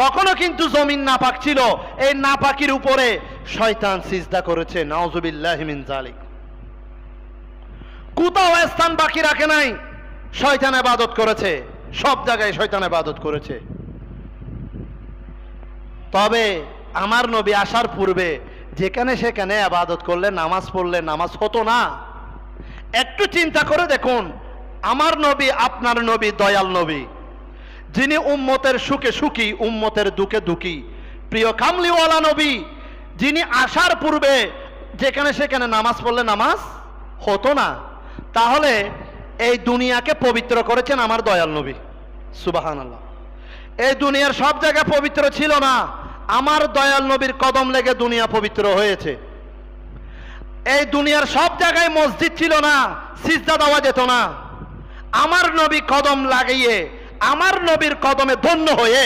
তখনও কিন্তু জমিন নাপাক ছিল। এই নাপাকির উপরে শয়তান সিজদা করেছে, নাউজুবিল্লাহি মিন যালিক। কোথাও স্থান বাকি রাখে নাই, শয়তান ইবাদত করেছে, সব জায়গায় শয়তান ইবাদত করেছে। তবে আমার নবী আসার পূর্বে যেখানে সেখানে ইবাদত করলে, নামাজ পড়লে নামাজ হতো না। একটু চিন্তা করে দেখুন, আমার নবী, আপনার নবী দয়াল নবী, যিনি উম্মতের সুখে সুখী, উম্মতের দুঃখে দুঃখী, প্রিয় কামলিওয়ালা নবী, যিনি আসার পূর্বে যেখানে সেখানে নামাজ পড়লে নামাজ হতো না। তাহলে এই দুনিয়াকে পবিত্র করেছেন আমার দয়াল নবী, সুবহানাল্লাহ। এই দুনিয়ার সব জায়গা পবিত্র ছিল না, আমার দয়াল নবীর কদম লেগে দুনিয়া পবিত্র হয়েছে। এই দুনিয়ার সব জায়গায় মসজিদ ছিল না, সিজদা দেওয়া যেত না। আমার নবী কদম লাগিয়ে, আমার নবীর কদমে ধন্য হয়ে